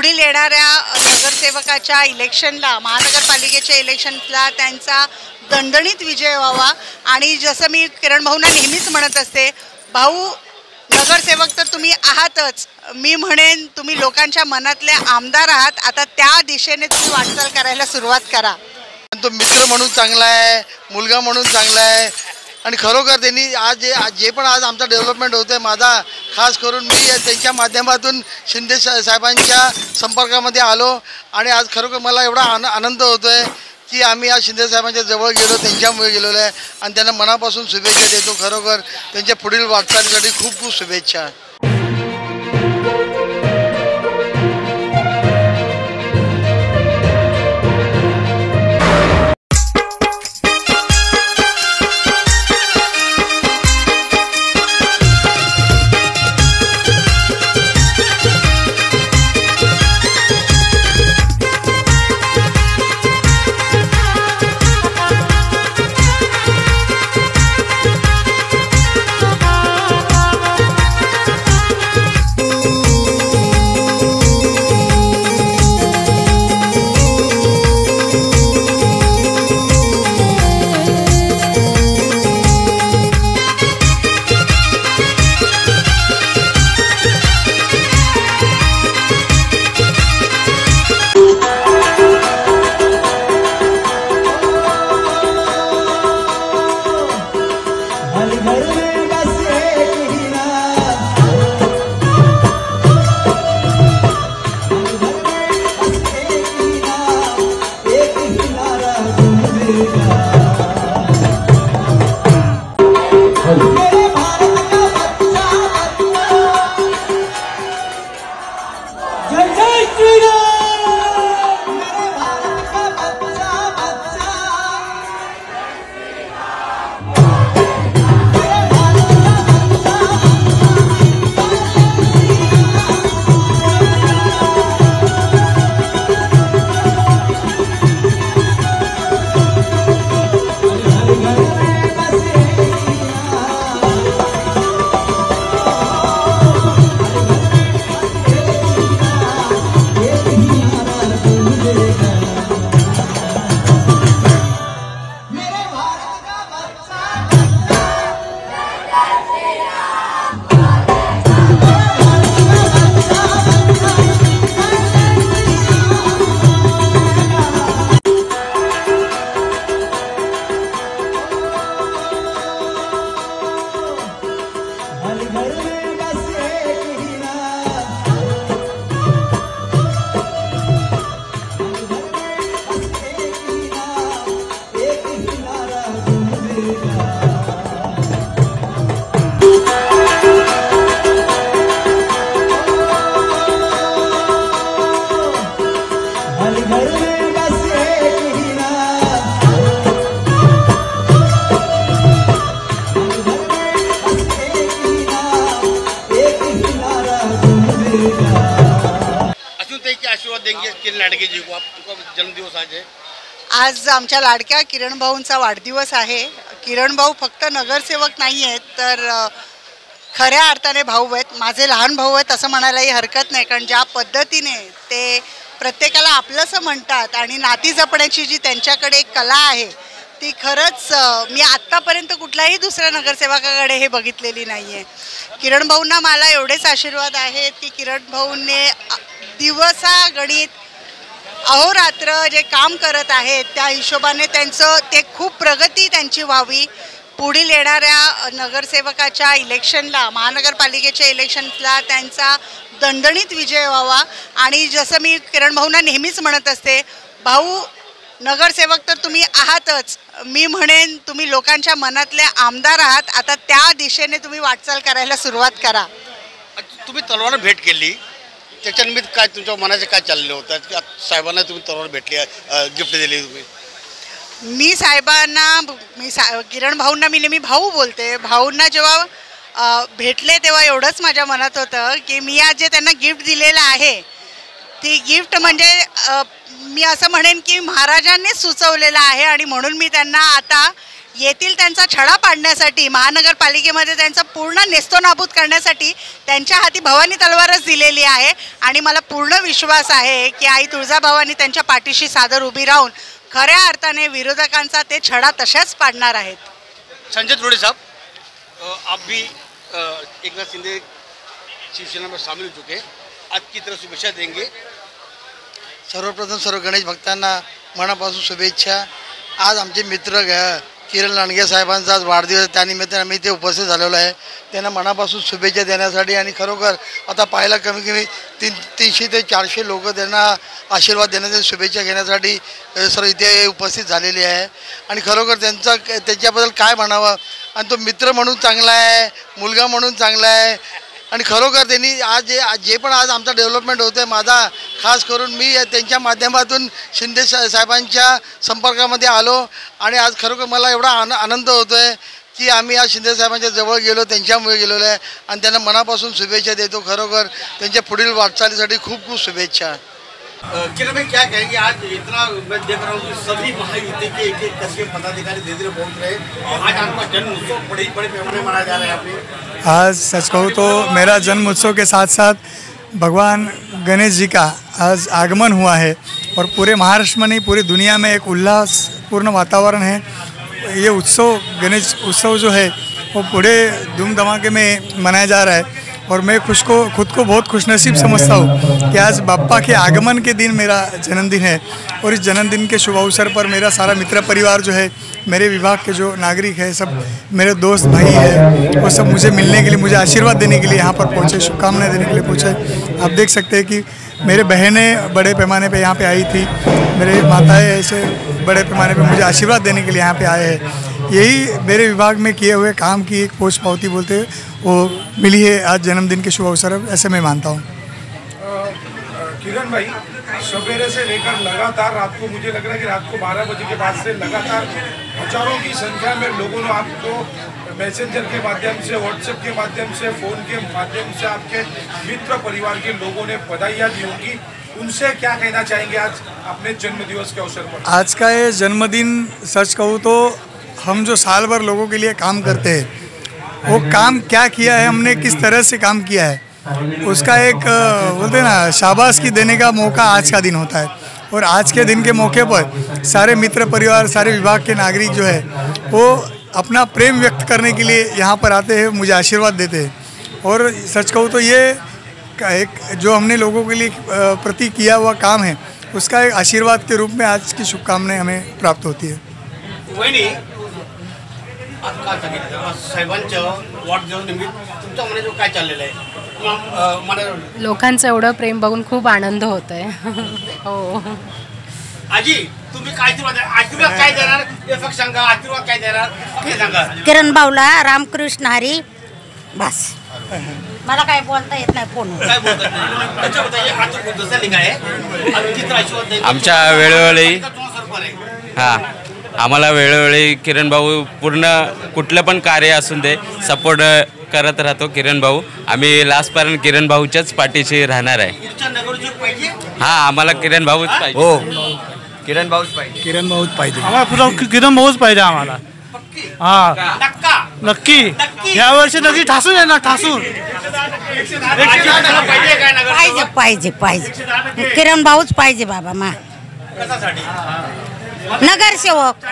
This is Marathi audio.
पुढील येणाऱ्या नगरसेवकाच्या इलेक्शनला, महानगरपालिकेच्या इलेक्शनला त्यांचा दणदणीत विजय व्हावा। आणि जसं मी किरण भाऊंना नेहमीच म्हणत असते, भाऊ नगरसेवक तर तुम्ही आहातच, मी म्हणेन तुम्ही लोकांच्या मनातले आमदार आहात। आता त्या दिशेने तुम्ही वाटचाल करायला सुरुवात करा। तो मित्र म्हणून चांगला आहे, मुलगा म्हणून चांगला आहे आणि खरोखर त्यांनी आज जे पण आज आमचा डेव्हलपमेंट होतोय, माझा खास करून मी त्यांच्या माध्यमातून शिंदे साहेबांच्या संपर्कामध्ये आलो आणि आज खरोखर मला एवढा आनंद होतोय की आम्ही आज शिंदे साहेबांच्या जवळ गेलो, त्यांच्यामुळे गेलेलो आहे आणि त्यांना मनापासून शुभेच्छा देतो। खरोखर त्यांच्या पुढील वाटचालीसाठी खूप खूप शुभेच्छा। आशीर्वाद देंगे किरण लाडके जी को, आपका जन्मदिवस आज है। आज आमच्या लाडक्या किरण भाऊंचा वाढदिवस आहे। किरण भाऊ फक्त नगरसेवक नाही आहेत, तर खऱ्या अर्थाने भाऊ आहेत, माझे लहान भाऊ आहेत असं म्हणायलाही हरकत नाही। कारण ज्या पद्धतीने ते प्रत्येकाला आपलंसं म्हणतात आणि नाती जपण्याची जी त्यांच्याकडे एक कला आहे, ती खरंच मी आत्तापर्यंत कुठल्याही दुसऱ्या नगरसेवकाकडे हे बघितलेली नाही आहे। किरण भाऊंना मला एवढेच आशीर्वाद आहेत की किरण भाऊंनी दिवसागणित अहोरात्र जे काम करत आहेत त्या हिशोबाने त्यांचं ते खूप प्रगती त्यांची व्हावी। पुढील येणाऱ्या नगरसेवकाच्या इलेक्शनला, महानगरपालिकेच्या इलेक्शनला त्यांचा दणदणीत विजय व्हावा। आणि जसं मी किरण भाऊंना नेहमीच म्हणत असते, भाऊ नगरसेवक तर तुम्ही आहातच, मी म्हणेन तुम्ही लोकांच्या मनातले आमदार आहात। आता त्या दिशेने तुम्ही वाटचाल करायला सुरुवात करा। तुम्ही तलवार भेट केली, त्याच्यानिमित्त काय तुमच्या मनाचे काय चालले होतं? साहेबांना तुम्ही तलवार भेटली, गिफ्ट दिली तुम्ही? मी साहेबांना किरण भाऊंना मी नेहमी भाऊ बोलते। भाऊंना जेव्हा भेटले तेव्हा एवढंच माझ्या मनात होतं की मी आज जे त्यांना गिफ्ट दिलेलं आहे, ती गिफ्ट म्हणजे मी असं म्हणेन की महाराजांनीच सुचवलेलं आहे। आणि म्हणून मी त्यांना आता येथील त्यांचा छडा पाडण्यासाठी, महानगरपालिकेमध्ये त्यांचा पूर्ण नेस्तोनाबूत करण्यासाठी त्यांच्या हाती भवानी तलवारच दिलेली आहे. आणि मला पूर्ण विश्वास आहे की आई तुळजाभवानी त्यांच्या पाठीशी सादर उभी राहून खऱ्या अर्थाने विरोधकांचा ते छडा तशाच पाडणार आहेत. संजय त्रोड़े साहब, आप भी एकनाथ शिंदे शिवसेना में शामिल हो चुके हैं, आज की तरफ शुभेच्छा देंगे. सर्वप्रथम सर्व गणेश भक्तांना मनापासून शुभेच्छा. आज आमचे मित्र किरण लांडगे साहेबांचा आज वाढदिवस, त्यानिमित्ताने आम्ही इथे उपस्थित झालेलो आहे. त्यांना मनापासून शुभेच्छा देण्यासाठी आणि खरोखर आता पाहायला कमी कमी 300 ते 400 लोक त्यांना आशीर्वाद देण्यासाठी, शुभेच्छा घेण्यासाठी सर्व इथे उपस्थित झालेले आहे. आणि खरोखर त्याच्याबद्दल काय म्हणावं. आणि तो मित्र म्हणून चांगला आहे, मुलगा म्हणून चांगला आहे. आणि खरोखर त्यांनी आज जे पण आज आमचा डेव्हलपमेंट होतं आहे, माझा खास करून मी त्यांच्या माध्यमातून शिंदे साहेबांच्या संपर्कामध्ये आलो. आणि आज खरोखर मला एवढा आनंद होतो आहे की आम्ही आज शिंदे साहेबांच्या जवळ गेलो, त्यांच्यामुळे गेलेलो आहे. आणि त्यांना मनापासून शुभेच्छा देतो. खरोखर त्यांच्या पुढील वाटचालीसाठी खूप खूप शुभेच्छा. किरण भाई, क्या कहेंगे? आज इतना मैं देख रहा हूँ कि सभी महायुति के एक एक करके पदाधिकारी धीरे धीरे पहुँच रहे हैं. आज आपका जन्म उत्सव बड़े पैमाने मनाया जा रहा है यहाँ पे. आज सच कहूँ तो मेरा जन्म उत्सव के साथ साथ भगवान गणेश जी का आज आगमन हुआ है और पूरे महाराष्ट्र में नहीं, पूरी दुनिया में एक उल्लासपूर्ण वातावरण है. ये उत्सव, गणेश उत्सव जो है वो पूरे धूम धमाके में मनाया जा रहा है. और मैं खुद को बहुत खुशनसीब समझता हूँ कि आज बाप्पा के आगमन के दिन मेरा जन्मदिन है. और इस जन्मदिन के शुभ अवसर पर मेरा सारा मित्र परिवार जो है, मेरे विभाग के जो नागरिक हैं, सब मेरे दोस्त भाई हैं, वो सब मुझे मिलने के लिए, मुझे आशीर्वाद देने के लिए यहाँ पर पहुँचे, शुभकामनाएं देने के लिए पहुँचे. आप देख सकते हैं कि मेरे बहनें बड़े पैमाने पे यहाँ पे आई थी, मेरे माताएं ऐसे बड़े पैमाने पे मुझे आशीर्वाद देने के लिए यहाँ पे आए हैं. यही मेरे विभाग में किए हुए काम की एक पोस्ट पावती बोलते हैं, वो मिली है आज जन्मदिन के शुभ अवसर, ऐसे मैं मानता हूँ. किरण भाई, सवेरे से लेकर लगातार रात को, मुझे लग रहा है कि रात को 12 बजे के बाद से लगातार हजारों की संख्या में लोगों ने आपको मैसेंजर के माध्यम से, व्हाट्सएप के माध्यम से, फ़ोन के माध्यम से आपके मित्र परिवार के लोगों ने बधाइयाँ दी होंगी. उनसे क्या कहना चाहेंगे आज अपने जन्मदिवस के अवसर पर? आज का ये जन्मदिन, सच कहूँ तो हम जो साल भर लोगों के लिए काम करते हैं, वो काम क्या किया है, हमने किस तरह से काम किया है, उसका एक बोलते हैं ना, शाबाशी देने का मौका आज का दिन होता है. और आज के दिन के मौके पर सारे मित्र परिवार, सारे विभाग के नागरिक जो है वो अपना प्रेम व्यक्त करने के लिए यहाँ पर आते हैं, मुझे आशीर्वाद देते हैं. और सच कहूँ तो ये एक जो हमने लोगों के लिए प्रति किया हुआ काम है, उसका एक आशीर्वाद के रूप में आज की शुभकामनाएं हमें प्राप्त होती है. वहिनी, आज काय सांगितलं साहेबांच्या वाढदिवसानिमित्त तुमच्या मनात काय चाललेलं आहे? मला लोकांचं एवढं प्रेम बघून खूप आनंद होत आहे. हो. आजी, तुम्ही काय आशीर्वाद काय देणार? फक्त सांगा, आशीर्वाद काय देणार ते सांगा. किरण भाऊला रामकृष्ण हरी. बस मला काय बोलता येत नाही फोन. काय बोलतात त्याच्याबद्दल हात दुसरा लिंगाय आणि चित्र आशीर्वाद द्यायचं. आमच्या वेळोवेळी हां आम्हाला वेळोवेळी किरण भाऊ पूर्ण कुठलं पण कार्य असून दे सपोर्ट करत राहतो. किरण भाऊ, आम्ही लास्टपर्यंत किरण भाऊच्याच पाठीशी राहणार आहे. हां, आम्हाला किरण भाऊच पाहिजे. हो, किरण भाऊच पाहिजे. किरण भाऊच पाहिजे आम्हाला, किरण भाऊच पाहिजे आम्हाला. हां, नक्की यावर्षी नक्की ठासून येणार, ठासून. पाहिजे पाहिजे पाहिजे किरण भाऊच पाहिजे बाबा. मा नगरसेवक